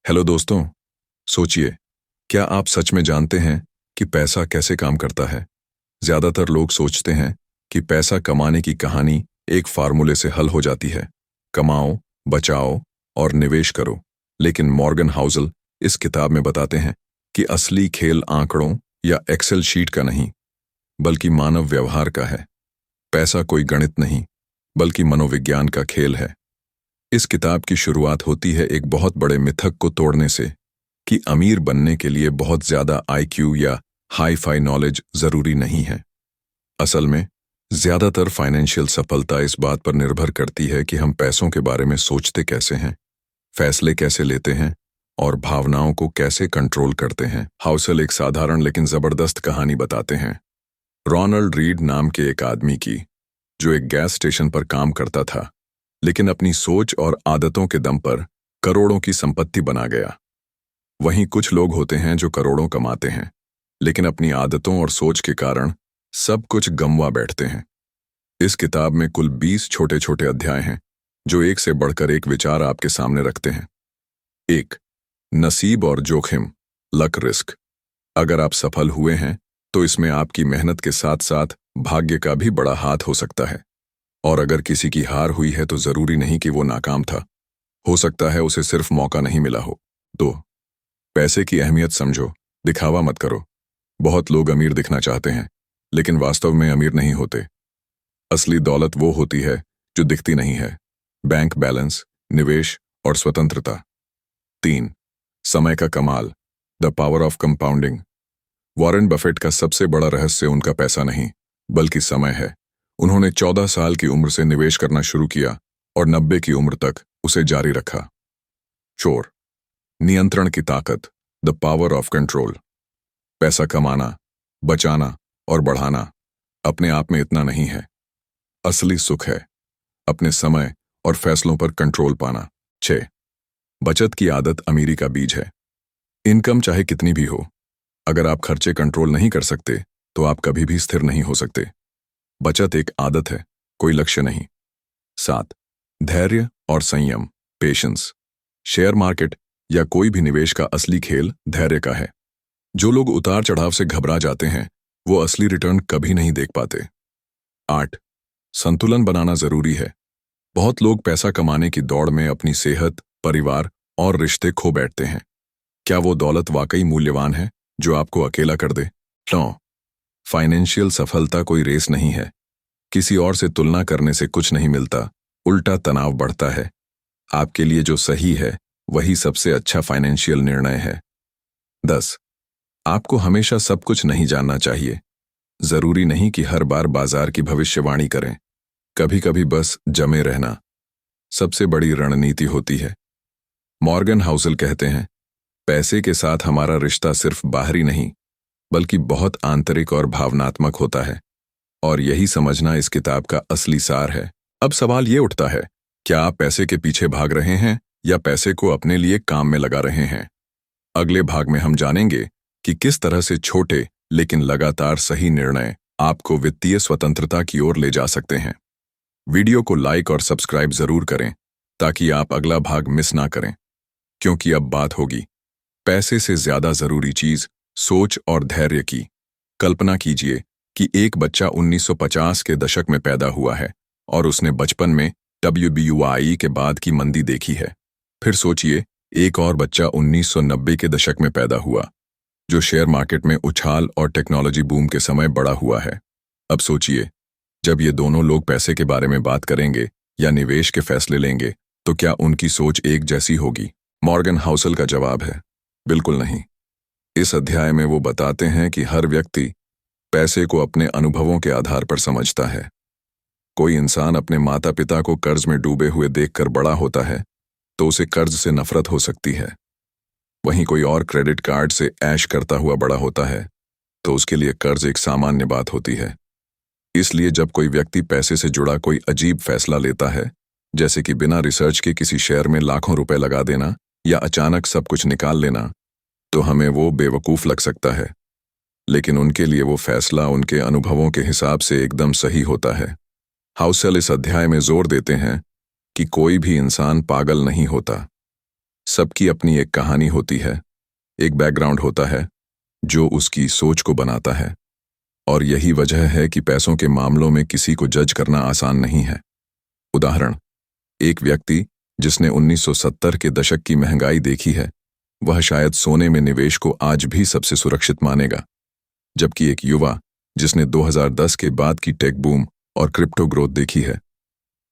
Hello दोस्तों। सोचिए, क्या आप सच में जानते हैं कि पैसा कैसे काम करता है? ज्यादातर लोग सोचते हैं कि पैसा कमाने की कहानी एक फार्मूले से हल हो जाती है। कमाओ, बचाओ और निवेश करो। लेकिन मॉर्गन हाउसल इस किताब में बताते हैं कि असली खेल आंकड़ों या एक्सेल शीट का नहीं, बल्कि मानव व्यवहार का है। पैसा कोई गणित नहीं, बल्कि मनोविज्ञान का खेल है। इस किताब की शुरुआत होती है एक बहुत बड़े मिथक को तोड़ने से कि अमीर बनने के लिए बहुत ज्यादा आईक्यू या हाई फाई नॉलेज जरूरी नहीं है। असल में ज्यादातर फाइनेंशियल सफलता इस बात पर निर्भर करती है कि हम पैसों के बारे में सोचते कैसे हैं, फैसले कैसे लेते हैं और भावनाओं को कैसे कंट्रोल करते हैं। हाउसल एक साधारण लेकिन जबरदस्त कहानी बताते हैं। रोनाल्ड रीड नाम के एक आदमी की, जो एक गैस स्टेशन पर काम करता था, लेकिन अपनी सोच और आदतों के दम पर करोड़ों की संपत्ति बना गया। वहीं कुछ लोग होते हैं जो करोड़ों कमाते हैं, लेकिन अपनी आदतों और सोच के कारण सब कुछ गंवा बैठते हैं। इस किताब में कुल 20 छोटे छोटे अध्याय हैं, जो एक से बढ़कर एक विचार आपके सामने रखते हैं। 1. नसीब और जोखिम, लक रिस्क। अगर आप सफल हुए हैं तो इसमें आपकी मेहनत के साथ साथ भाग्य का भी बड़ा हाथ हो सकता है। और अगर किसी की हार हुई है तो जरूरी नहीं कि वो नाकाम था, हो सकता है उसे सिर्फ मौका नहीं मिला हो। 2. पैसे की अहमियत समझो, दिखावा मत करो। बहुत लोग अमीर दिखना चाहते हैं, लेकिन वास्तव में अमीर नहीं होते। असली दौलत वो होती है जो दिखती नहीं है। बैंक बैलेंस, निवेश और स्वतंत्रता। 3. समय का कमाल, the power of compounding. Warren Buffett का सबसे बड़ा रहस्य उनका पैसा नहीं, बल्कि समय है। उन्होंने 14 साल की उम्र से निवेश करना शुरू किया और 90 की उम्र तक उसे जारी रखा। 4. नियंत्रण की ताकत, द पावर ऑफ कंट्रोल। पैसा कमाना, बचाना और बढ़ाना अपने आप में इतना नहीं है। असली सुख है अपने समय और फैसलों पर कंट्रोल पाना। 6. बचत की आदत अमीरी का बीज है। इनकम चाहे कितनी भी हो, अगर आप खर्चे कंट्रोल नहीं कर सकते तो आप कभी भी स्थिर नहीं हो सकते। बचत एक आदत है, कोई लक्ष्य नहीं। 7. धैर्य और संयम, पेशेंस। शेयर मार्केट या कोई भी निवेश का असली खेल धैर्य का है। जो लोग उतार चढ़ाव से घबरा जाते हैं, वो असली रिटर्न कभी नहीं देख पाते। 8. संतुलन बनाना जरूरी है। बहुत लोग पैसा कमाने की दौड़ में अपनी सेहत, परिवार और रिश्ते खो बैठते हैं। क्या वो दौलत वाकई मूल्यवान है जो आपको अकेला कर दे? नो। फाइनेंशियल सफलता कोई रेस नहीं है। किसी और से तुलना करने से कुछ नहीं मिलता, उल्टा तनाव बढ़ता है। आपके लिए जो सही है वही सबसे अच्छा फाइनेंशियल निर्णय है। 10. आपको हमेशा सब कुछ नहीं जानना चाहिए। जरूरी नहीं कि हर बार बाजार की भविष्यवाणी करें। कभी कभी बस जमे रहना सबसे बड़ी रणनीति होती है। मॉर्गन हाउसल कहते हैं, पैसे के साथ हमारा रिश्ता सिर्फ बाहरी नहीं, बल्कि बहुत आंतरिक और भावनात्मक होता है। और यही समझना इस किताब का असली सार है। अब सवाल ये उठता है, क्या आप पैसे के पीछे भाग रहे हैं या पैसे को अपने लिए काम में लगा रहे हैं? अगले भाग में हम जानेंगे कि किस तरह से छोटे लेकिन लगातार सही निर्णय आपको वित्तीय स्वतंत्रता की ओर ले जा सकते हैं। वीडियो को लाइक और सब्सक्राइब जरूर करें ताकि आप अगला भाग मिस ना करें, क्योंकि अब बात होगी पैसे से ज्यादा जरूरी चीज, सोच और धैर्य की। कल्पना कीजिए कि एक बच्चा 1950 के दशक में पैदा हुआ है और उसने बचपन में WBUI के बाद की मंदी देखी है। फिर सोचिए, एक और बच्चा 1990 के दशक में पैदा हुआ, जो शेयर मार्केट में उछाल और टेक्नोलॉजी बूम के समय बड़ा हुआ है। अब सोचिए, जब ये दोनों लोग पैसे के बारे में बात करेंगे या निवेश के फैसले लेंगे, तो क्या उनकी सोच एक जैसी होगी? मॉर्गन हाउसल का जवाब है, बिल्कुल नहीं। इस अध्याय में वो बताते हैं कि हर व्यक्ति पैसे को अपने अनुभवों के आधार पर समझता है। कोई इंसान अपने माता पिता को कर्ज में डूबे हुए देखकर बड़ा होता है तो उसे कर्ज से नफरत हो सकती है। वहीं कोई और क्रेडिट कार्ड से ऐश करता हुआ बड़ा होता है तो उसके लिए कर्ज एक सामान्य बात होती है। इसलिए जब कोई व्यक्ति पैसे से जुड़ा कोई अजीब फैसला लेता है, जैसे कि बिना रिसर्च के किसी शेयर में लाखों रुपए लगा देना या अचानक सब कुछ निकाल लेना, तो हमें वो बेवकूफ लग सकता है। लेकिन उनके लिए वो फैसला उनके अनुभवों के हिसाब से एकदम सही होता है। हाउसल इस अध्याय में जोर देते हैं कि कोई भी इंसान पागल नहीं होता। सबकी अपनी एक कहानी होती है, एक बैकग्राउंड होता है जो उसकी सोच को बनाता है। और यही वजह है कि पैसों के मामलों में किसी को जज करना आसान नहीं है। उदाहरण, एक व्यक्ति जिसने 1970 के दशक की महंगाई देखी है, वह शायद सोने में निवेश को आज भी सबसे सुरक्षित मानेगा, जबकि एक युवा जिसने 2010 के बाद की टेक बूम और क्रिप्टो ग्रोथ देखी है,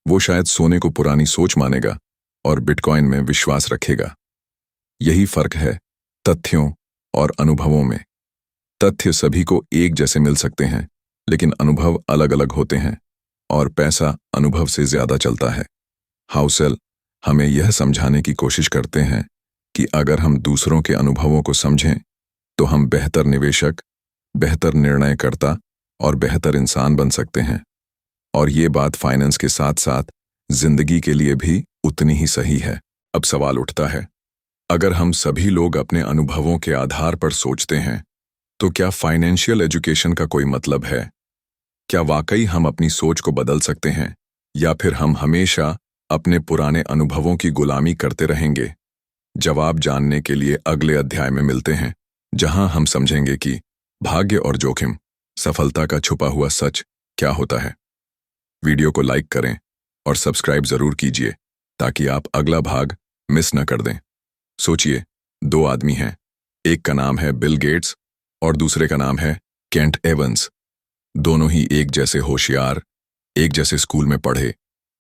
वो शायद सोने को पुरानी सोच मानेगा और बिटकॉइन में विश्वास रखेगा। यही फर्क है तथ्यों और अनुभवों में। तथ्य सभी को एक जैसे मिल सकते हैं, लेकिन अनुभव अलग अलग होते हैं, और पैसा अनुभव से ज्यादा चलता है। हाउसेल हमें यह समझाने की कोशिश करते हैं कि अगर हम दूसरों के अनुभवों को समझें तो हम बेहतर निवेशक, बेहतर निर्णयकर्ता और बेहतर इंसान बन सकते हैं। और ये बात फाइनेंस के साथ साथ जिंदगी के लिए भी उतनी ही सही है। अब सवाल उठता है, अगर हम सभी लोग अपने अनुभवों के आधार पर सोचते हैं, तो क्या फाइनेंशियल एजुकेशन का कोई मतलब है? क्या वाकई हम अपनी सोच को बदल सकते हैं, या फिर हम हमेशा अपने पुराने अनुभवों की गुलामी करते रहेंगे? जवाब जानने के लिए अगले अध्याय में मिलते हैं, जहां हम समझेंगे कि भाग्य और जोखिम, सफलता का छुपा हुआ सच क्या होता है। वीडियो को लाइक करें और सब्सक्राइब जरूर कीजिए ताकि आप अगला भाग मिस न कर दें। सोचिए, दो आदमी हैं, एक का नाम है बिल गेट्स और दूसरे का नाम है केंट एवंस। दोनों ही एक जैसे होशियार, एक जैसे स्कूल में पढ़े,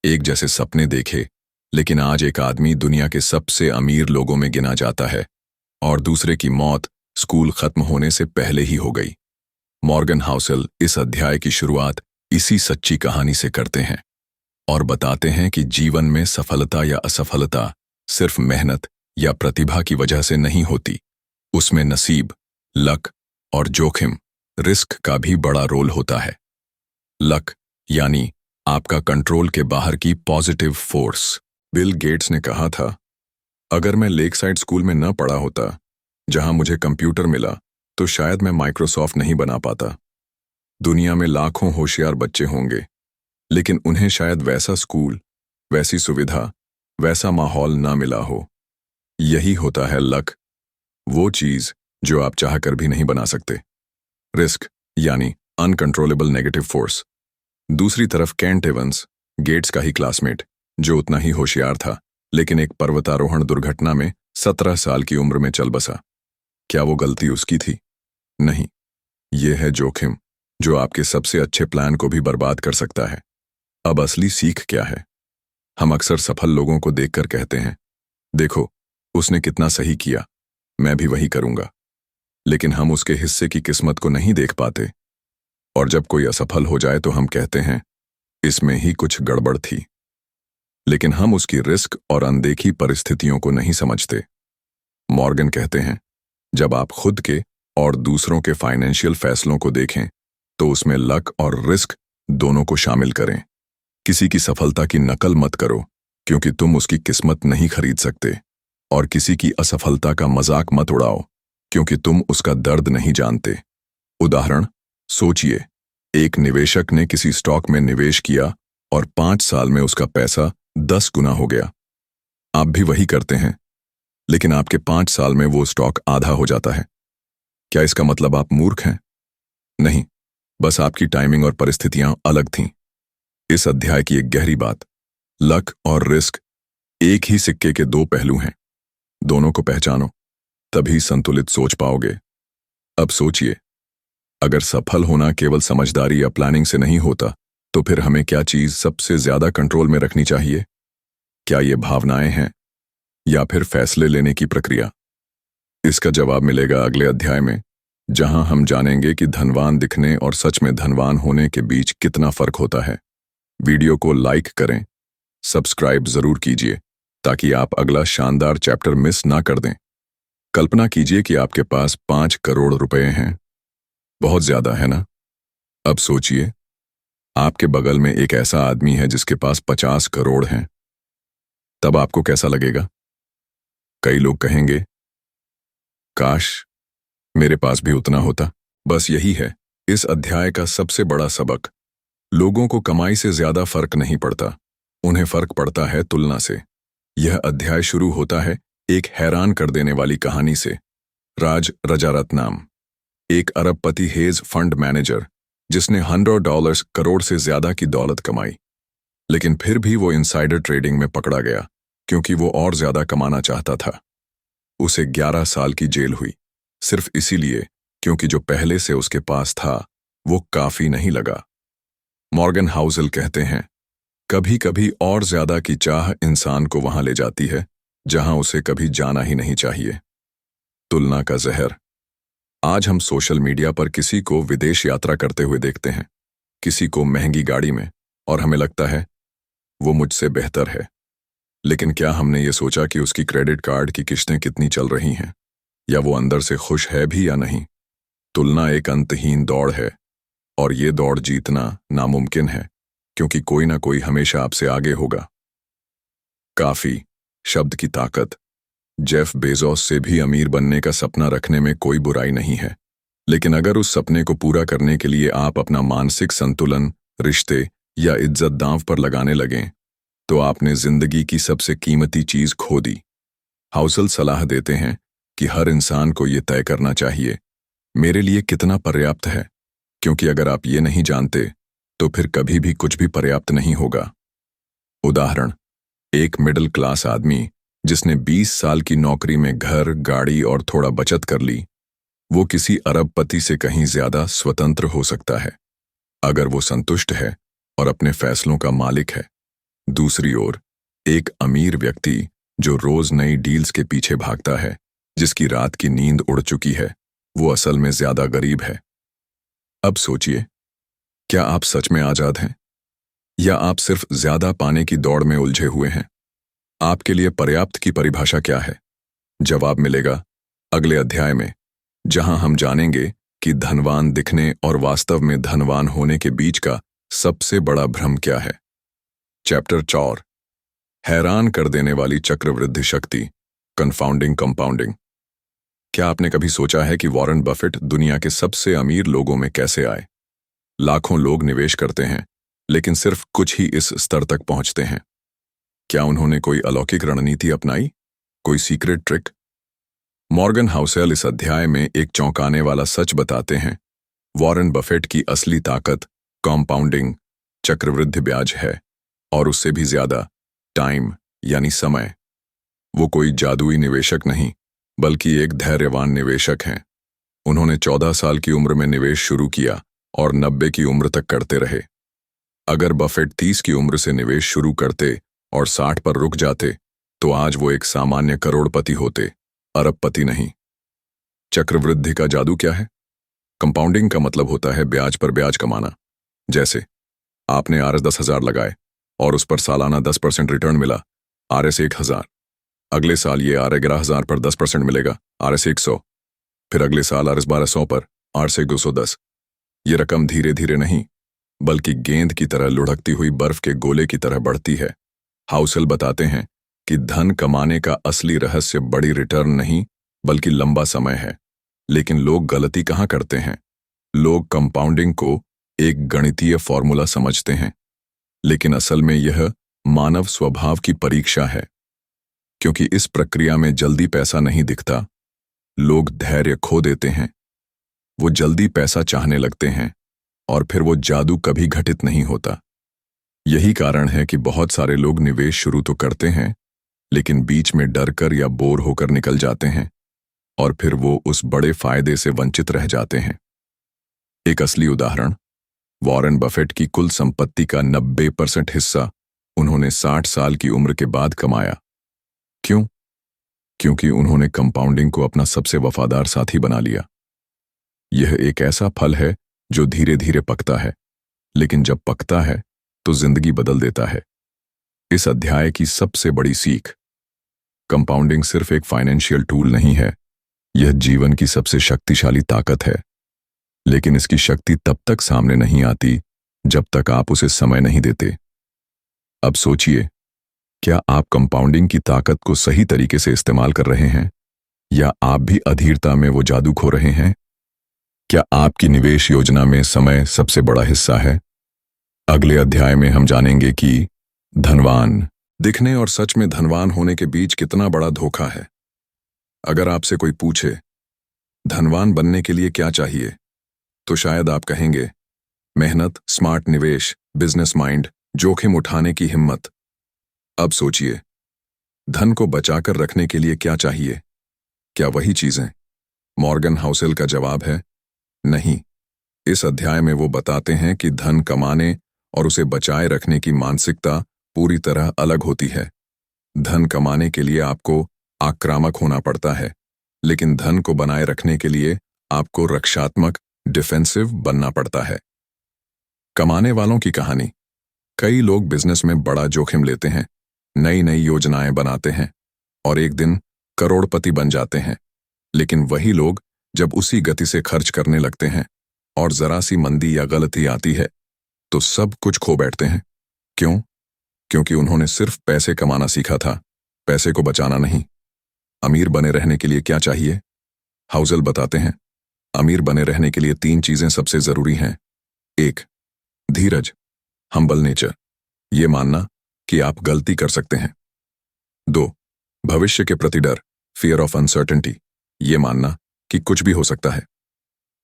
एक जैसे सपने देखे, लेकिन आज एक आदमी दुनिया के सबसे अमीर लोगों में गिना जाता है और दूसरे की मौत स्कूल खत्म होने से पहले ही हो गई। मॉर्गन हाउसेल इस अध्याय की शुरुआत इसी सच्ची कहानी से करते हैं और बताते हैं कि जीवन में सफलता या असफलता सिर्फ मेहनत या प्रतिभा की वजह से नहीं होती। उसमें नसीब, लक और जोखिम, रिस्क का भी बड़ा रोल होता है। लक यानी आपका कंट्रोल के बाहर की पॉजिटिव फोर्स। बिल गेट्स ने कहा था, अगर मैं लेक साइड स्कूल में न पढ़ा होता, जहां मुझे कंप्यूटर मिला, तो शायद मैं माइक्रोसॉफ्ट नहीं बना पाता। दुनिया में लाखों होशियार बच्चे होंगे, लेकिन उन्हें शायद वैसा स्कूल, वैसी सुविधा, वैसा माहौल ना मिला हो। यही होता है लक, वो चीज जो आप चाहकर भी नहीं बना सकते। रिस्क यानी अनकंट्रोलेबल नेगेटिव फोर्स। दूसरी तरफ केंट एवंस, गेट्स का ही क्लासमेट, जो उतना ही होशियार था, लेकिन एक पर्वतारोहण दुर्घटना में 17 साल की उम्र में चल बसा। क्या वो गलती उसकी थी? नहीं, यह है जोखिम, जो आपके सबसे अच्छे प्लान को भी बर्बाद कर सकता है। अब असली सीख क्या है? हम अक्सर सफल लोगों को देखकर कहते हैं, देखो, उसने कितना सही किया, मैं भी वही करूंगा। लेकिन हम उसके हिस्से की किस्मत को नहीं देख पाते, और जब कोई असफल हो जाए तो हम कहते हैं, इसमें ही कुछ गड़बड़ थी। लेकिन हम उसकी रिस्क और अनदेखी परिस्थितियों को नहीं समझते। मॉर्गन कहते हैं, जब आप खुद के और दूसरों के फाइनेंशियल फैसलों को देखें, तो उसमें लक और रिस्क दोनों को शामिल करें। किसी की सफलता की नकल मत करो, क्योंकि तुम उसकी किस्मत नहीं खरीद सकते, और किसी की असफलता का मजाक मत उड़ाओ, क्योंकि तुम उसका दर्द नहीं जानते। उदाहरण, सोचिए, एक निवेशक ने किसी स्टॉक में निवेश किया और 5 साल में उसका पैसा 10 गुना हो गया। आप भी वही करते हैं, लेकिन आपके 5 साल में वो स्टॉक आधा हो जाता है। क्या इसका मतलब आप मूर्ख हैं? नहीं, बस आपकी टाइमिंग और परिस्थितियां अलग थीं। इस अध्याय की एक गहरी बात, लक और रिस्क एक ही सिक्के के दो पहलू हैं। दोनों को पहचानो, तभी संतुलित सोच पाओगे। अब सोचिए, अगर सफल होना केवल समझदारी या प्लानिंग से नहीं होता, तो फिर हमें क्या चीज सबसे ज्यादा कंट्रोल में रखनी चाहिए? क्या ये भावनाएं हैं, या फिर फैसले लेने की प्रक्रिया? इसका जवाब मिलेगा अगले अध्याय में, जहां हम जानेंगे कि धनवान दिखने और सच में धनवान होने के बीच कितना फर्क होता है। वीडियो को लाइक करें, सब्सक्राइब जरूर कीजिए, ताकि आप अगला शानदार चैप्टर मिस ना कर दें। कल्पना कीजिए कि आपके पास 5 करोड़ रुपए हैं। बहुत ज्यादा है ना? अब सोचिए, आपके बगल में एक ऐसा आदमी है जिसके पास 50 करोड़ हैं। तब आपको कैसा लगेगा? कई लोग कहेंगे, काश मेरे पास भी उतना होता। बस यही है इस अध्याय का सबसे बड़ा सबक। लोगों को कमाई से ज्यादा फर्क नहीं पड़ता, उन्हें फर्क पड़ता है तुलना से। यह अध्याय शुरू होता है एक हैरान कर देने वाली कहानी से। राज रजारत्नाम, एक अरबपति हेज फंड मैनेजर जिसने $100 करोड़ से ज्यादा की दौलत कमाई, लेकिन फिर भी वो इनसाइडर ट्रेडिंग में पकड़ा गया क्योंकि वो और ज्यादा कमाना चाहता था। उसे 11 साल की जेल हुई, सिर्फ इसीलिए क्योंकि जो पहले से उसके पास था वो काफी नहीं लगा। मॉर्गन हाउसेल कहते हैं, कभी कभी और ज्यादा की चाह इंसान को वहां ले जाती है जहां उसे कभी जाना ही नहीं चाहिए। तुलना का जहर। आज हम सोशल मीडिया पर किसी को विदेश यात्रा करते हुए देखते हैं, किसी को महंगी गाड़ी में, और हमें लगता है वो मुझसे बेहतर है। लेकिन क्या हमने ये सोचा कि उसकी क्रेडिट कार्ड की किश्तें कितनी चल रही हैं, या वो अंदर से खुश है भी या नहीं? तुलना एक अंतहीन दौड़ है, और ये दौड़ जीतना नामुमकिन है क्योंकि कोई ना कोई हमेशा आपसे आगे होगा। काफी शब्द की ताकत। जेफ बेजोस से भी अमीर बनने का सपना रखने में कोई बुराई नहीं है, लेकिन अगर उस सपने को पूरा करने के लिए आप अपना मानसिक संतुलन, रिश्ते या इज्जत दांव पर लगाने लगें, तो आपने जिंदगी की सबसे कीमती चीज खो दी। हाउसेल सलाह देते हैं कि हर इंसान को ये तय करना चाहिए, मेरे लिए कितना पर्याप्त है, क्योंकि अगर आप ये नहीं जानते तो फिर कभी भी कुछ भी पर्याप्त नहीं होगा। उदाहरण, एक मिडिल क्लास आदमी जिसने 20 साल की नौकरी में घर, गाड़ी और थोड़ा बचत कर ली, वो किसी अरबपति से कहीं ज्यादा स्वतंत्र हो सकता है अगर वो संतुष्ट है और अपने फैसलों का मालिक है। दूसरी ओर, एक अमीर व्यक्ति जो रोज नई डील्स के पीछे भागता है, जिसकी रात की नींद उड़ चुकी है, वो असल में ज्यादा गरीब है। अब सोचिए, क्या आप सच में आजाद हैं, या आप सिर्फ ज्यादा पाने की दौड़ में उलझे हुए हैं? आपके लिए पर्याप्त की परिभाषा क्या है? जवाब मिलेगा अगले अध्याय में, जहां हम जानेंगे कि धनवान दिखने और वास्तव में धनवान होने के बीच का सबसे बड़ा भ्रम क्या है। चैप्टर 4, हैरान कर देने वाली चक्रवृद्धि शक्ति, कंफाउंडिंग कंपाउंडिंग। क्या आपने कभी सोचा है कि वॉरेन बफेट दुनिया के सबसे अमीर लोगों में कैसे आए? लाखों लोग निवेश करते हैं, लेकिन सिर्फ कुछ ही इस स्तर तक पहुंचते हैं। क्या उन्होंने कोई अलौकिक रणनीति अपनाई, कोई सीक्रेट ट्रिक? मॉर्गन हाउसेल इस अध्याय में एक चौंकाने वाला सच बताते हैं। वॉरेन बफेट की असली ताकत कंपाउंडिंग, चक्रवृद्धि ब्याज है, और उससे भी ज्यादा टाइम यानी समय। वो कोई जादुई निवेशक नहीं, बल्कि एक धैर्यवान निवेशक हैं। उन्होंने 14 साल की उम्र में निवेश शुरू किया और 90 की उम्र तक करते रहे। अगर बफेट 30 की उम्र से निवेश शुरू करते और 60 पर रुक जाते, तो आज वो एक सामान्य करोड़पति होते, अरबपति नहीं। चक्रवृद्धि का जादू क्या है? कंपाउंडिंग का मतलब होता है ब्याज पर ब्याज कमाना। जैसे आपने RS 10,000 लगाए और उस पर सालाना 10% रिटर्न मिला, RS 1,000। अगले साल ये RS 11,000 पर 10% मिलेगा, RS 100। फिर अगले साल RS 1,200 पर, RS 210। ये रकम धीरे धीरे नहीं, बल्कि गेंद की तरह लुढ़कती हुई बर्फ के गोले की तरह बढ़ती है। हाउसेल बताते हैं कि धन कमाने का असली रहस्य बड़ी रिटर्न नहीं, बल्कि लंबा समय है। लेकिन लोग गलती कहाँ करते हैं? लोग कंपाउंडिंग को एक गणितीय फॉर्मूला समझते हैं, लेकिन असल में यह मानव स्वभाव की परीक्षा है। क्योंकि इस प्रक्रिया में जल्दी पैसा नहीं दिखता, लोग धैर्य खो देते हैं। वो जल्दी पैसा चाहने लगते हैं और फिर वो जादू कभी घटित नहीं होता। यही कारण है कि बहुत सारे लोग निवेश शुरू तो करते हैं, लेकिन बीच में डरकर या बोर होकर निकल जाते हैं, और फिर वो उस बड़े फायदे से वंचित रह जाते हैं। एक असली उदाहरण, वॉरेन बफेट की कुल संपत्ति का 90% हिस्सा उन्होंने 60 साल की उम्र के बाद कमाया। क्यों? क्योंकि उन्होंने कंपाउंडिंग को अपना सबसे वफादार साथी बना लिया। यह एक ऐसा फल है जो धीरे धीरे पकता है, लेकिन जब पकता है तो जिंदगी बदल देता है। इस अध्याय की सबसे बड़ी सीख, कंपाउंडिंग सिर्फ एक फाइनेंशियल टूल नहीं है, यह जीवन की सबसे शक्तिशाली ताकत है। लेकिन इसकी शक्ति तब तक सामने नहीं आती जब तक आप उसे समय नहीं देते। अब सोचिए, क्या आप कंपाउंडिंग की ताकत को सही तरीके से इस्तेमाल कर रहे हैं, या आप भी अधीरता में वो जादू खो रहे हैं? क्या आपकी निवेश योजना में समय सबसे बड़ा हिस्सा है? अगले अध्याय में हम जानेंगे कि धनवान दिखने और सच में धनवान होने के बीच कितना बड़ा धोखा है। अगर आपसे कोई पूछे धनवान बनने के लिए क्या चाहिए, तो शायद आप कहेंगे मेहनत, स्मार्ट निवेश, बिजनेस माइंड, जोखिम उठाने की हिम्मत। अब सोचिए, धन को बचाकर रखने के लिए क्या चाहिए? क्या वही चीजें? मॉर्गन हाउसेल का जवाब है नहीं। इस अध्याय में वो बताते हैं कि धन कमाने और उसे बचाए रखने की मानसिकता पूरी तरह अलग होती है। धन कमाने के लिए आपको आक्रामक होना पड़ता है, लेकिन धन को बनाए रखने के लिए आपको रक्षात्मक, डिफेंसिव बनना पड़ता है। कमाने वालों की कहानी। कई लोग बिजनेस में बड़ा जोखिम लेते हैं, नई नई योजनाएं बनाते हैं और एक दिन करोड़पति बन जाते हैं। लेकिन वही लोग जब उसी गति से खर्च करने लगते हैं और जरा सी मंदी या गलती आती है तो सब कुछ खो बैठते हैं। क्यों? क्योंकि उन्होंने सिर्फ पैसे कमाना सीखा था, पैसे को बचाना नहीं। अमीर बने रहने के लिए क्या चाहिए? हाउसेल बताते हैं, अमीर बने रहने के लिए 3 चीजें सबसे जरूरी हैं। 1. धीरज, हम्बल नेचर, ये मानना कि आप गलती कर सकते हैं। 2. भविष्य के प्रति डर, फियर ऑफ अनसर्टेनिटी, ये मानना कि कुछ भी हो सकता है।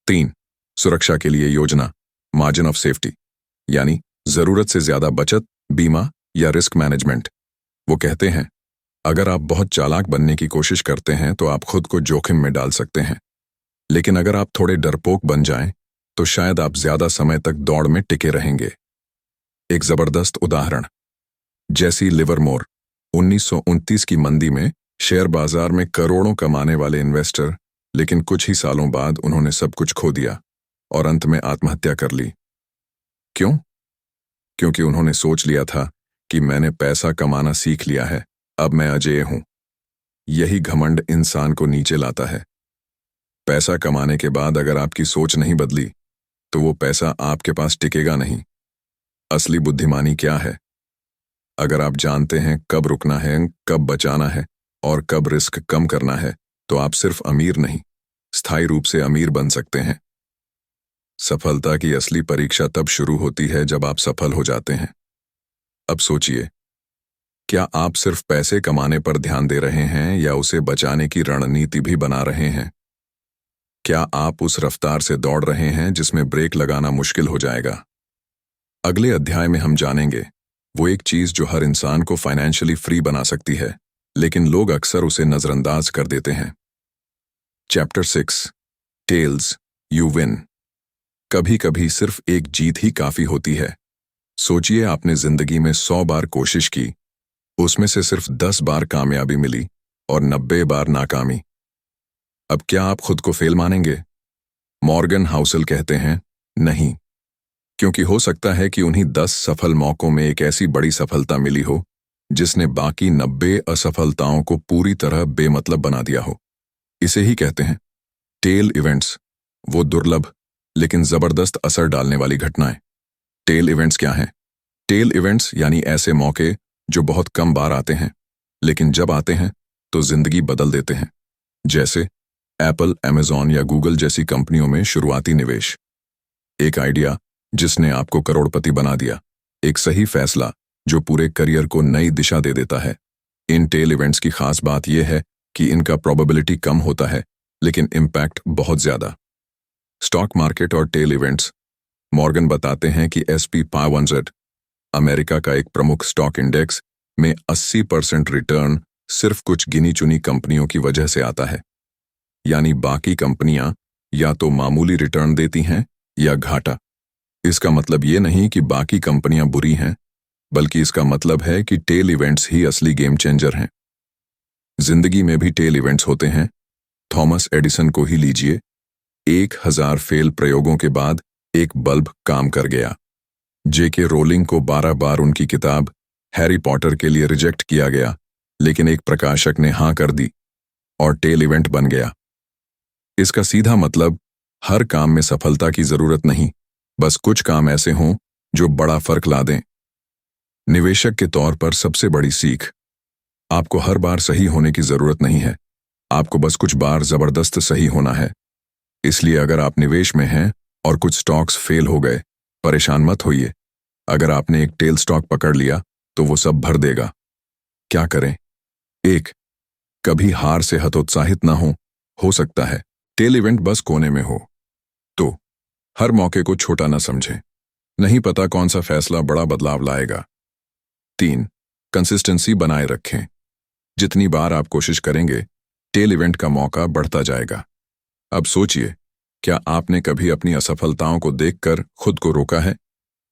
3. सुरक्षा के लिए योजना, मार्जिन ऑफ सेफ्टी, यानी जरूरत से ज्यादा बचत, बीमा या रिस्क मैनेजमेंट। वो कहते हैं, अगर आप बहुत चालाक बनने की कोशिश करते हैं तो आप खुद को जोखिम में डाल सकते हैं, लेकिन अगर आप थोड़े डरपोक बन जाएं तो शायद आप ज्यादा समय तक दौड़ में टिके रहेंगे। एक जबरदस्त उदाहरण, जेसी लिवरमोर, 1929 की मंदी में शेयर बाजार में करोड़ों कमाने वाले इन्वेस्टर, लेकिन कुछ ही सालों बाद उन्होंने सब कुछ खो दिया और अंत में आत्महत्या कर ली। क्यों? क्योंकि उन्होंने सोच लिया था कि मैंने पैसा कमाना सीख लिया है, अब मैं अजेय हूं। यही घमंड इंसान को नीचे लाता है। पैसा कमाने के बाद अगर आपकी सोच नहीं बदली तो वो पैसा आपके पास टिकेगा नहीं। असली बुद्धिमानी क्या है? अगर आप जानते हैं कब रुकना है, कब बचाना है और कब रिस्क कम करना है, तो आप सिर्फ अमीर नहीं, स्थायी रूप से अमीर बन सकते हैं। सफलता की असली परीक्षा तब शुरू होती है जब आप सफल हो जाते हैं। अब सोचिए, क्या आप सिर्फ पैसे कमाने पर ध्यान दे रहे हैं या उसे बचाने की रणनीति भी बना रहे हैं? क्या आप उस रफ्तार से दौड़ रहे हैं जिसमें ब्रेक लगाना मुश्किल हो जाएगा? अगले अध्याय में हम जानेंगे वो एक चीज जो हर इंसान को फाइनेंशियली फ्री बना सकती है, लेकिन लोग अक्सर उसे नजरअंदाज कर देते हैं। Chapter 6, tails, you win. कभी कभी सिर्फ एक जीत ही काफी होती है। सोचिए, आपने जिंदगी में 100 बार कोशिश की, उसमें से सिर्फ 10 बार कामयाबी मिली और 90 बार नाकामी। अब क्या आप खुद को फेल मानेंगे? मॉर्गन हाउसेल कहते हैं, नहीं, क्योंकि हो सकता है कि उन्हीं 10 सफल मौकों में एक ऐसी बड़ी सफलता मिली हो जिसने बाकी 90 असफलताओं को पूरी तरह बेमतलब बना दिया हो। इसे ही कहते हैं टेल इवेंट्स, वो दुर्लभ लेकिन जबरदस्त असर डालने वाली घटनाएं। टेल इवेंट्स क्या हैं? टेल इवेंट्स यानी ऐसे मौके जो बहुत कम बार आते हैं, लेकिन जब आते हैं तो जिंदगी बदल देते हैं। जैसे एप्पल, अमेज़न या गूगल जैसी कंपनियों में शुरुआती निवेश। एक आइडिया जिसने आपको करोड़पति बना दिया। एक सही फैसला जो पूरे करियर को नई दिशा दे देता है। इन टेल इवेंट्स की खास बात यह है कि इनका प्रोबेबिलिटी कम होता है, लेकिन इम्पैक्ट बहुत ज्यादा। स्टॉक मार्केट और टेल इवेंट्स। मॉर्गन बताते हैं कि SP 500, अमेरिका का एक प्रमुख स्टॉक इंडेक्स, में 80% रिटर्न सिर्फ कुछ गिनी चुनी कंपनियों की वजह से आता है। यानी बाकी कंपनियां या तो मामूली रिटर्न देती हैं या घाटा। इसका मतलब ये नहीं कि बाकी कंपनियां बुरी हैं, बल्कि इसका मतलब है कि टेल इवेंट्स ही असली गेम चेंजर हैं। जिंदगी में भी टेल इवेंट्स होते हैं। थॉमस एडिसन को ही लीजिए, 1000 फेल प्रयोगों के बाद एक बल्ब काम कर गया। JK रोलिंग को 12 बार उनकी किताब हैरी पॉटर के लिए रिजेक्ट किया गया, लेकिन एक प्रकाशक ने हां कर दी और टेल इवेंट बन गया। इसका सीधा मतलब, हर काम में सफलता की जरूरत नहीं, बस कुछ काम ऐसे हों जो बड़ा फर्क ला दें। निवेशक के तौर पर सबसे बड़ी सीख, आपको हर बार सही होने की जरूरत नहीं है, आपको बस कुछ बार जबरदस्त सही होना है। इसलिए अगर आप निवेश में हैं और कुछ स्टॉक्स फेल हो गए, परेशान मत होइए। अगर आपने एक टेल स्टॉक पकड़ लिया तो वो सब भर देगा। क्या करें? 1. कभी हार से हतोत्साहित ना हो सकता है टेल इवेंट बस कोने में हो। तो हर मौके को छोटा ना समझें, नहीं पता कौन सा फैसला बड़ा बदलाव लाएगा। 3. कंसिस्टेंसी बनाए रखें। जितनी बार आप कोशिश करेंगे, टेल इवेंट का मौका बढ़ता जाएगा। अब सोचिए, क्या आपने कभी अपनी असफलताओं को देखकर खुद को रोका है?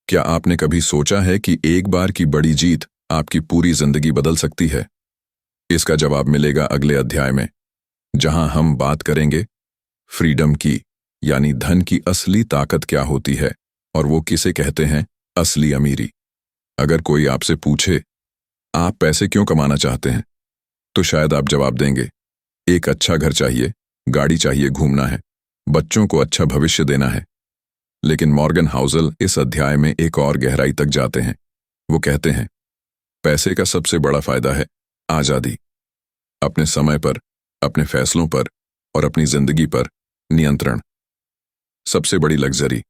क्या आपने कभी सोचा है कि एक बार की बड़ी जीत आपकी पूरी जिंदगी बदल सकती है? इसका जवाब मिलेगा अगले अध्याय में, जहां हम बात करेंगे फ्रीडम की, यानी धन की असली ताकत क्या होती है और वो किसे कहते हैं असली अमीरी। अगर कोई आपसे पूछे, आप पैसे क्यों कमाना चाहते हैं, तो शायद आप जवाब देंगे, एक अच्छा घर चाहिए, गाड़ी चाहिए, घूमना है, बच्चों को अच्छा भविष्य देना है। लेकिन मॉर्गन हाउसल इस अध्याय में एक और गहराई तक जाते हैं। वो कहते हैं, पैसे का सबसे बड़ा फायदा है आजादी। अपने समय पर, अपने फैसलों पर और अपनी जिंदगी पर नियंत्रण। सबसे बड़ी लग्जरी,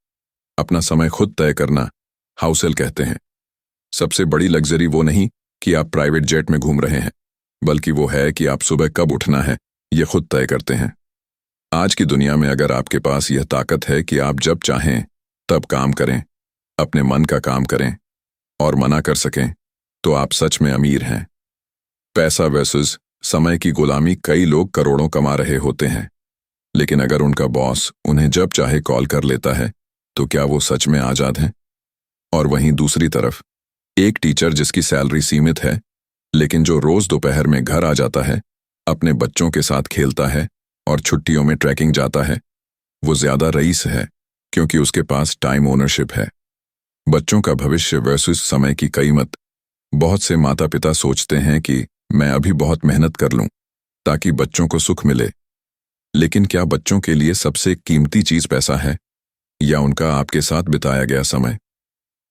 अपना समय खुद तय करना, हाउसल कहते हैं। सबसे बड़ी लग्जरी वो नहीं कि आप प्राइवेट जेट में घूम रहे हैं, बल्कि वो है कि आप सुबह कब उठना है, ये खुद तय करते हैं। आज की दुनिया में अगर आपके पास यह ताकत है कि आप जब चाहें तब काम करें, अपने मन का काम करें और मना कर सकें, तो आप सच में अमीर हैं। पैसा वर्सेस समय की गुलामी। कई लोग करोड़ों कमा रहे होते हैं, लेकिन अगर उनका बॉस उन्हें जब चाहे कॉल कर लेता है, तो क्या वो सच में आजाद हैं? और वहीं दूसरी तरफ, एक टीचर जिसकी सैलरी सीमित है, लेकिन जो रोज दोपहर में घर आ जाता है, अपने बच्चों के साथ खेलता है और छुट्टियों में ट्रैकिंग जाता है, वो ज्यादा रईस है, क्योंकि उसके पास टाइम ओनरशिप है। बच्चों का भविष्य वर्सेस समय की कीमत। बहुत से माता पिता सोचते हैं कि मैं अभी बहुत मेहनत कर लूं ताकि बच्चों को सुख मिले, लेकिन क्या बच्चों के लिए सबसे कीमती चीज पैसा है या उनका आपके साथ बिताया गया समय?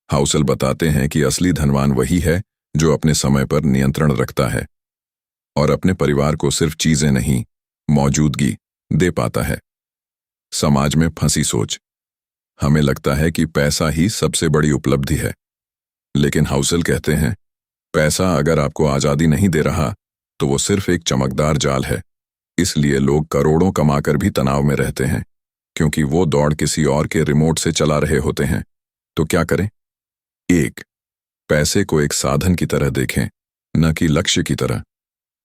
हाउसल बताते हैं कि असली धनवान वही है जो अपने समय पर नियंत्रण रखता है और अपने परिवार को सिर्फ चीजें नहीं, मौजूदगी दे पाता है। समाज में फंसी सोच। हमें लगता है कि पैसा ही सबसे बड़ी उपलब्धि है, लेकिन हाउसल कहते हैं, पैसा अगर आपको आजादी नहीं दे रहा, तो वो सिर्फ एक चमकदार जाल है। इसलिए लोग करोड़ों कमाकर भी तनाव में रहते हैं, क्योंकि वो दौड़ किसी और के रिमोट से चला रहे होते हैं। तो क्या करें? 1. पैसे को एक साधन की तरह देखें, न कि लक्ष्य की तरह।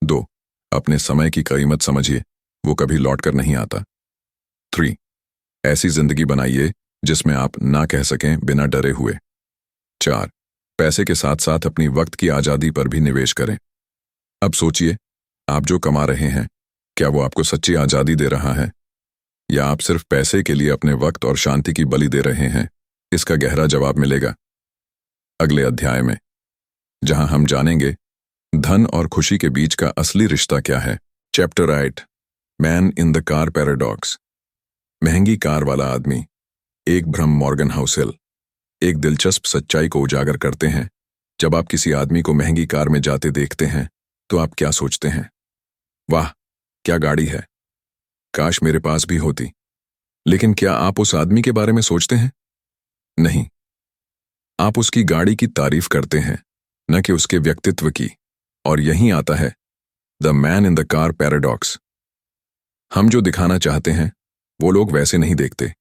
2. अपने समय की कीमत समझिए, वो कभी लौटकर नहीं आता। 3. ऐसी जिंदगी बनाइए जिसमें आप ना कह सकें बिना डरे हुए। 4. पैसे के साथ साथ अपनी वक्त की आजादी पर भी निवेश करें। अब सोचिए, आप जो कमा रहे हैं, क्या वो आपको सच्ची आजादी दे रहा है, या आप सिर्फ पैसे के लिए अपने वक्त और शांति की बलि दे रहे हैं? इसका गहरा जवाब मिलेगा अगले अध्याय में, जहां हम जानेंगे धन और खुशी के बीच का असली रिश्ता क्या है। Chapter 8, man in the car paradox. महंगी कार वाला आदमी, एक भ्रम। मॉर्गन हाउसल एक दिलचस्प सच्चाई को उजागर करते हैं। जब आप किसी आदमी को महंगी कार में जाते देखते हैं, तो आप क्या सोचते हैं? वाह, क्या गाड़ी है, काश मेरे पास भी होती। लेकिन क्या आप उस आदमी के बारे में सोचते हैं? नहीं, आप उसकी गाड़ी की तारीफ करते हैं, न कि उसके व्यक्तित्व की। और यहीं आता है the man in the car paradox. हम जो दिखाना चाहते हैं, वो लोग वैसे नहीं देखते।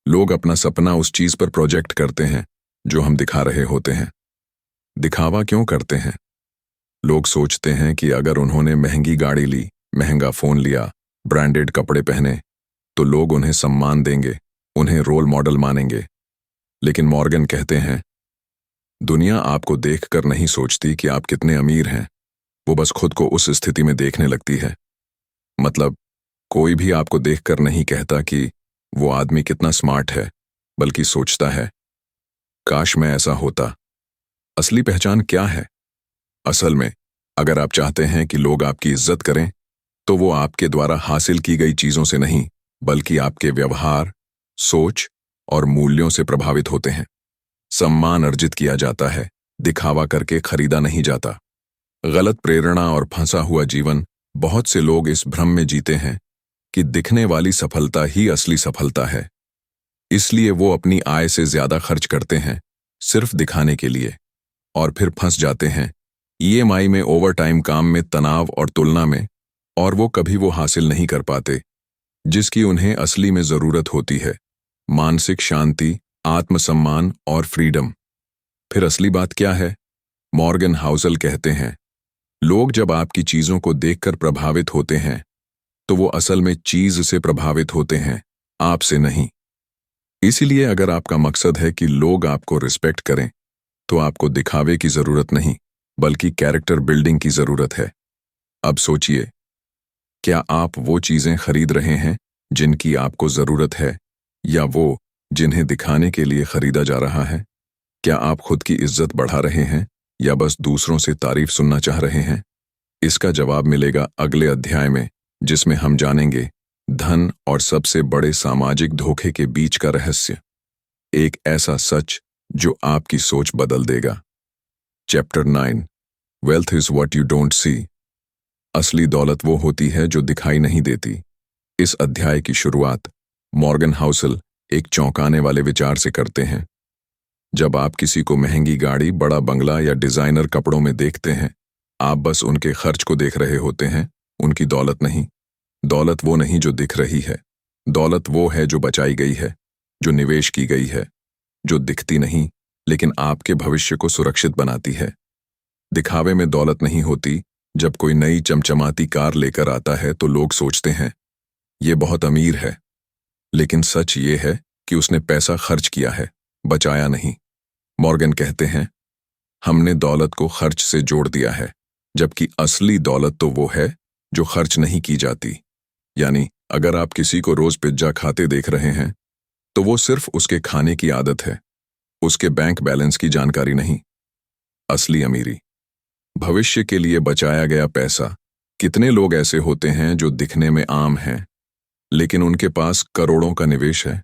लोग अपना सपना उस चीज पर प्रोजेक्ट करते हैं जो हम दिखा रहे होते हैं। दिखावा क्यों करते हैं? लोग सोचते हैं कि अगर उन्होंने महंगी गाड़ी ली, महंगा फोन लिया, ब्रांडेड कपड़े पहने, तो लोग उन्हें सम्मान देंगे, उन्हें रोल मॉडल मानेंगे। लेकिन मॉर्गन कहते हैं, दुनिया आपको देखकर नहीं सोचती कि आप कितने अमीर हैं, वो बस खुद को उस स्थिति में देखने लगती है। मतलब, कोई भी आपको देखकर नहीं कहता कि वो आदमी कितना स्मार्ट है, बल्कि सोचता है, काश मैं ऐसा होता। असली पहचान क्या है? असल में, अगर आप चाहते हैं कि लोग आपकी इज्जत करें, तो वो आपके द्वारा हासिल की गई चीजों से नहीं, बल्कि आपके व्यवहार, सोच और मूल्यों से प्रभावित होते हैं। सम्मान अर्जित किया जाता है, दिखावा करके खरीदा नहीं जाता। गलत प्रेरणा और फंसा हुआ जीवन। बहुत से लोग इस भ्रम में जीते हैं कि दिखने वाली सफलता ही असली सफलता है। इसलिए वो अपनी आय से ज्यादा खर्च करते हैं, सिर्फ दिखाने के लिए, और फिर फंस जाते हैं ईएमआई में, ओवरटाइम काम में, तनाव और तुलना में, और वो कभी वो हासिल नहीं कर पाते जिसकी उन्हें असली में जरूरत होती है, मानसिक शांति, आत्मसम्मान और फ्रीडम। फिर असली बात क्या है? मॉर्गन हाउसल कहते हैं, लोग जब आपकी चीजों को देखकर प्रभावित होते हैं तो वो असल में चीज से प्रभावित होते हैं, आपसे नहीं। इसीलिए अगर आपका मकसद है कि लोग आपको रिस्पेक्ट करें तो आपको दिखावे की जरूरत नहीं बल्कि कैरेक्टर बिल्डिंग की जरूरत है। अब सोचिए, क्या आप वो चीजें खरीद रहे हैं जिनकी आपको जरूरत है या वो जिन्हें दिखाने के लिए खरीदा जा रहा है? क्या आप खुद की इज्जत बढ़ा रहे हैं या बस दूसरों से तारीफ सुनना चाह रहे हैं? इसका जवाब मिलेगा अगले अध्याय में, जिसमें हम जानेंगे धन और सबसे बड़े सामाजिक धोखे के बीच का रहस्य, एक ऐसा सच जो आपकी सोच बदल देगा। Chapter 9, wealth is what you don't see. असली दौलत वो होती है जो दिखाई नहीं देती। इस अध्याय की शुरुआत मॉर्गन हाउसल एक चौंकाने वाले विचार से करते हैं। जब आप किसी को महंगी गाड़ी, बड़ा बंगला या डिजाइनर कपड़ों में देखते हैं, आप बस उनके खर्च को देख रहे होते हैं, उनकी दौलत नहीं। दौलत वो नहीं जो दिख रही है, दौलत वो है जो बचाई गई है, जो निवेश की गई है, जो दिखती नहीं लेकिन आपके भविष्य को सुरक्षित बनाती है। दिखावे में दौलत नहीं होती। जब कोई नई चमचमाती कार लेकर आता है तो लोग सोचते हैं ये बहुत अमीर है, लेकिन सच ये है कि उसने पैसा खर्च किया है, बचाया नहीं। मॉर्गन कहते हैं, हमने दौलत को खर्च से जोड़ दिया है, जबकि असली दौलत तो वो है जो खर्च नहीं की जाती। यानी अगर आप किसी को रोज पिज्जा खाते देख रहे हैं तो वो सिर्फ उसके खाने की आदत है, उसके बैंक बैलेंस की जानकारी नहीं। असली अमीरी, भविष्य के लिए बचाया गया पैसा। कितने लोग ऐसे होते हैं जो दिखने में आम हैं लेकिन उनके पास करोड़ों का निवेश है,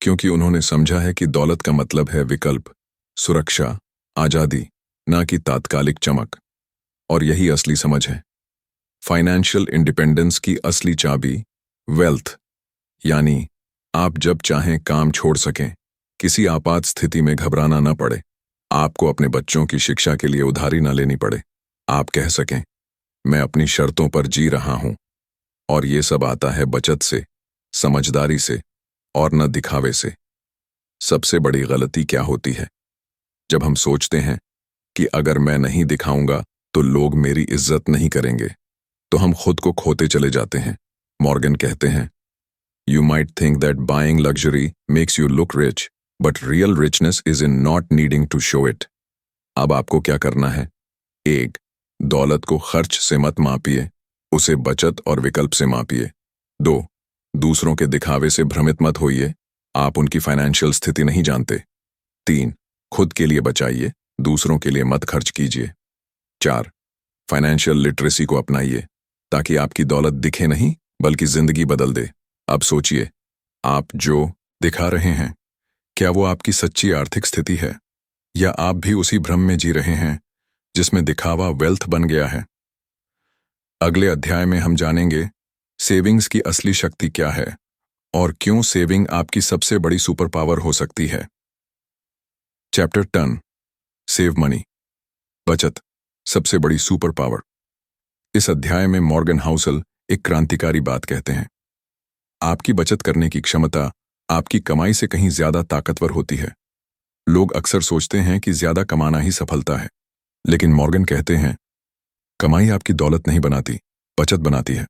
क्योंकि उन्होंने समझा है कि दौलत का मतलब है विकल्प, सुरक्षा, आजादी, ना कि तात्कालिक चमक। और यही असली समझ है। फाइनेंशियल इंडिपेंडेंस की असली चाबी वेल्थ, यानी आप जब चाहें काम छोड़ सकें, किसी आपात स्थिति में घबराना न पड़े, आपको अपने बच्चों की शिक्षा के लिए उधारी न लेनी पड़े, आप कह सकें मैं अपनी शर्तों पर जी रहा हूं। और ये सब आता है बचत से, समझदारी से और न दिखावे से। सबसे बड़ी गलती क्या होती है? जब हम सोचते हैं कि अगर मैं नहीं दिखाऊंगा तो लोग मेरी इज्जत नहीं करेंगे, तो हम खुद को खोते चले जाते हैं। मॉर्गन कहते हैं, you might think that buying luxury makes you look rich, but real richness is in not needing to show it. अब आपको क्या करना है? 1. दौलत को खर्च से मत मापिए, उसे बचत और विकल्प से मापिए। 2. दूसरों के दिखावे से भ्रमित मत होइए, आप उनकी फाइनेंशियल स्थिति नहीं जानते। 3. खुद के लिए बचाइए, दूसरों के लिए मत खर्च कीजिए। 4. फाइनेंशियल लिटरेसी को अपनाइए ताकि आपकी दौलत दिखे नहीं बल्कि जिंदगी बदल दे। अब सोचिए, आप जो दिखा रहे हैं, क्या वो आपकी सच्ची आर्थिक स्थिति है या आप भी उसी भ्रम में जी रहे हैं जिसमें दिखावा वेल्थ बन गया है? अगले अध्याय में हम जानेंगे सेविंग्स की असली शक्ति क्या है और क्यों सेविंग आपकी सबसे बड़ी सुपर पावर हो सकती है। चैप्टर 10, सेव मनी, बचत सबसे बड़ी सुपर पावर। इस अध्याय में मॉर्गन हाउसल एक क्रांतिकारी बात कहते हैं, आपकी बचत करने की क्षमता आपकी कमाई से कहीं ज्यादा ताकतवर होती है। लोग अक्सर सोचते हैं कि ज्यादा कमाना ही सफलता है, लेकिन मॉर्गन कहते हैं कमाई आपकी दौलत नहीं बनाती, बचत बनाती है।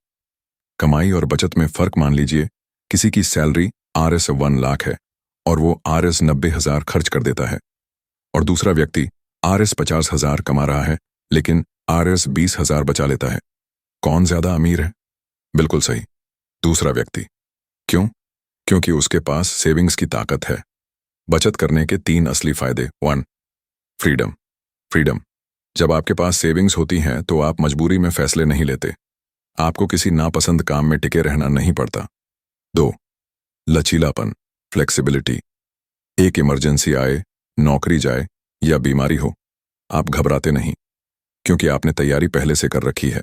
कमाई और बचत में फर्क मान लीजिए, किसी की सैलरी RS 1 लाख है और वो RS 90,000 खर्च कर देता है, और दूसरा व्यक्ति RS 50,000 कमा रहा है लेकिन RS 20,000 बचा लेता है। कौन ज्यादा अमीर है? बिल्कुल सही, दूसरा व्यक्ति। क्यों? क्योंकि उसके पास सेविंग्स की ताकत है। बचत करने के 3 असली फायदे। 1. फ्रीडम। फ्रीडम, जब आपके पास सेविंग्स होती हैं तो आप मजबूरी में फैसले नहीं लेते, आपको किसी नापसंद काम में टिके रहना नहीं पड़ता। 2. लचीलापन, फ्लेक्सिबिलिटी। एक इमरजेंसी आए, नौकरी जाए या बीमारी हो, आप घबराते नहीं क्योंकि आपने तैयारी पहले से कर रखी है।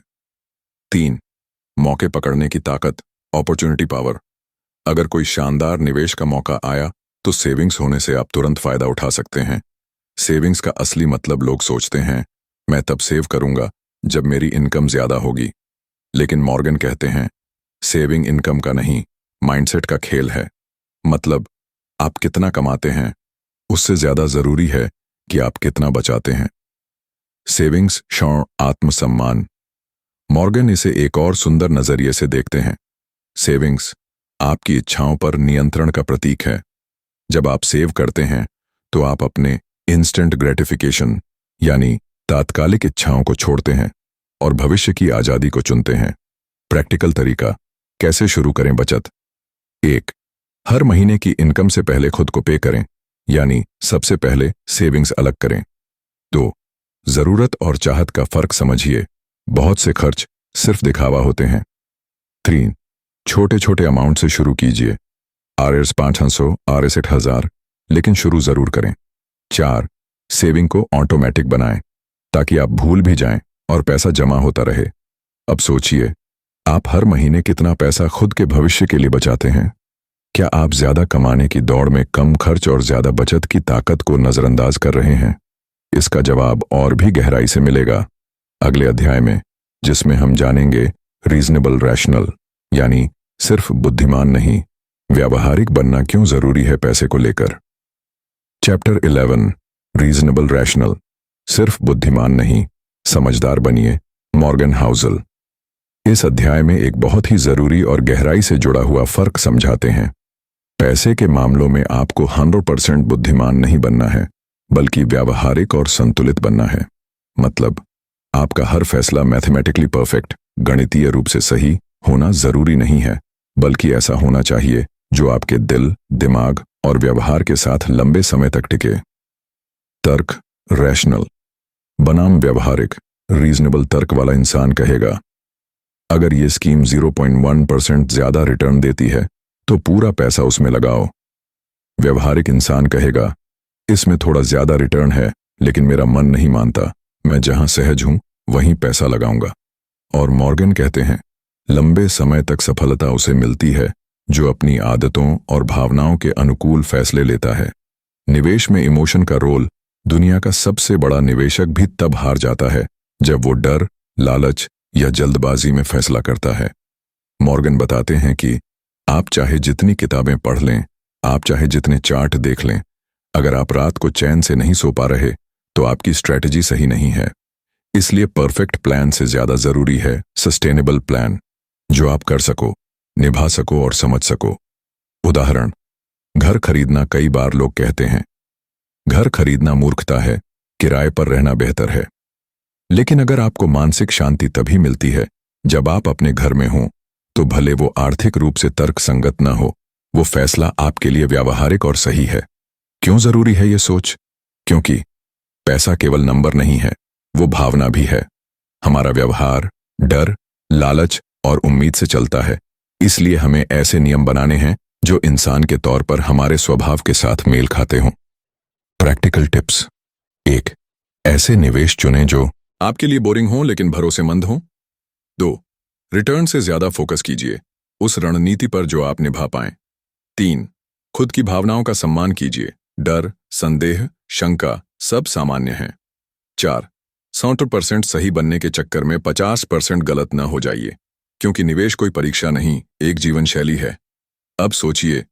3. मौके पकड़ने की ताकत, अपॉर्चुनिटी पावर। अगर कोई शानदार निवेश का मौका आया तो सेविंग्स होने से आप तुरंत फायदा उठा सकते हैं। सेविंग्स का असली मतलब लोग सोचते हैं मैं तब सेव करूंगा जब मेरी इनकम ज्यादा होगी, लेकिन मॉर्गन कहते हैं सेविंग इनकम का नहीं, माइंडसेट का खेल है। मतलब आप कितना कमाते हैं उससे ज्यादा जरूरी है कि आप कितना बचाते हैं। सेविंग्स शौक आत्मसम्मान। मॉर्गन इसे एक और सुंदर नजरिए से देखते हैं। सेविंग्स आपकी इच्छाओं पर नियंत्रण का प्रतीक है। जब आप सेव करते हैं तो आप अपने इंस्टेंट ग्रेटिफिकेशन यानी तात्कालिक इच्छाओं को छोड़ते हैं और भविष्य की आजादी को चुनते हैं। प्रैक्टिकल तरीका, कैसे शुरू करें बचत। 1. हर महीने की इनकम से पहले खुद को पे करें, यानी सबसे पहले सेविंग्स अलग करें। 2. जरूरत और चाहत का फर्क समझिए, बहुत से खर्च सिर्फ दिखावा होते हैं। 3. छोटे छोटे अमाउंट से शुरू कीजिए, RS 500, RS 1000, लेकिन शुरू जरूर करें। 4. सेविंग को ऑटोमेटिक बनाएं ताकि आप भूल भी जाएं और पैसा जमा होता रहे। अब सोचिए, आप हर महीने कितना पैसा खुद के भविष्य के लिए बचाते हैं। क्या आप ज्यादा कमाने की दौड़ में कम खर्च और ज्यादा बचत की ताकत को नजरअंदाज कर रहे हैं? इसका जवाब और भी गहराई से मिलेगा अगले अध्याय में, जिसमें हम जानेंगे रीजनेबल रैशनल, यानी सिर्फ बुद्धिमान नहीं, व्यावहारिक बनना क्यों जरूरी है पैसे को लेकर। चैप्टर 11, रीजनेबल रैशनल, सिर्फ बुद्धिमान नहीं, समझदार बनिए, मॉर्गन हाउसल। इस अध्याय में एक बहुत ही जरूरी और गहराई से जुड़ा हुआ फर्क समझाते हैं। पैसे के मामलों में आपको 100% बुद्धिमान नहीं बनना है, बल्कि व्यावहारिक और संतुलित बनना है। मतलब आपका हर फैसला मैथमेटिकली परफेक्ट, गणितीय रूप से सही होना जरूरी नहीं है, बल्कि ऐसा होना चाहिए जो आपके दिल, दिमाग और व्यवहार के साथ लंबे समय तक टिके। तर्क, रैशनल बनाम व्यावहारिक। रीजनेबल तर्क वाला इंसान कहेगा, अगर ये स्कीम 0.1% ज्यादा रिटर्न देती है तो पूरा पैसा उसमें लगाओ। व्यवहारिक इंसान कहेगा, इसमें थोड़ा ज्यादा रिटर्न है लेकिन मेरा मन नहीं मानता, मैं जहां सहज हूं वहीं पैसा लगाऊंगा। और मॉर्गन कहते हैं, लंबे समय तक सफलता उसे मिलती है जो अपनी आदतों और भावनाओं के अनुकूल फैसले लेता है। निवेश में इमोशन का रोल। दुनिया का सबसे बड़ा निवेशक भी तब हार जाता है जब वो डर, लालच या जल्दबाजी में फैसला करता है। मॉर्गन बताते हैं कि आप चाहे जितनी किताबें पढ़ लें, आप चाहे जितने चार्ट देख लें, अगर आप रात को चैन से नहीं सो पा रहे तो आपकी स्ट्रैटेजी सही नहीं है। इसलिए परफेक्ट प्लान से ज्यादा जरूरी है सस्टेनेबल प्लान, जो आप कर सको, निभा सको और समझ सको। उदाहरण, घर खरीदना। कई बार लोग कहते हैं घर खरीदना मूर्खता है, किराए पर रहना बेहतर है। लेकिन अगर आपको मानसिक शांति तभी मिलती है जब आप अपने घर में हों, तो भले वो आर्थिक रूप से तर्कसंगत न हो, वो फैसला आपके लिए व्यावहारिक और सही है। क्यों जरूरी है ये सोच? क्योंकि पैसा केवल नंबर नहीं है, वो भावना भी है। हमारा व्यवहार डर, लालच और उम्मीद से चलता है। इसलिए हमें ऐसे नियम बनाने हैं जो इंसान के तौर पर हमारे स्वभाव के साथ मेल खाते हों। Practical tips. 1. ऐसे निवेश चुनें जो आपके लिए बोरिंग हो लेकिन भरोसेमंद हो। 2. रिटर्न से ज्यादा फोकस कीजिए उस रणनीति पर जो आप निभा पाएं। 3. खुद की भावनाओं का सम्मान कीजिए, डर, संदेह, शंका सब सामान्य हैं। 4. 100% सही बनने के चक्कर में 50% गलत न हो जाइए, क्योंकि निवेश कोई परीक्षा नहीं, एक जीवन शैली है। अब सोचिए,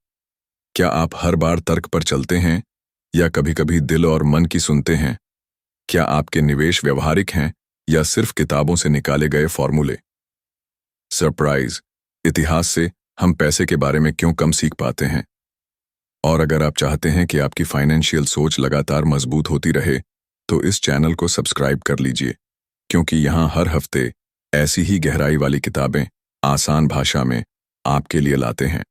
क्या आप हर बार तर्क पर चलते हैं या कभी-कभी दिल और मन की सुनते हैं? क्या आपके निवेश व्यवहारिक हैं या सिर्फ किताबों से निकाले गए फॉर्मूले? सरप्राइज, इतिहास से हम पैसे के बारे में क्यों कम सीख पाते हैं। और अगर आप चाहते हैं कि आपकी फाइनेंशियल सोच लगातार मजबूत होती रहे, तो इस चैनल को सब्सक्राइब कर लीजिए, क्योंकि यहाँ हर हफ्ते ऐसी ही गहराई वाली किताबें आसान भाषा में आपके लिए लाते हैं।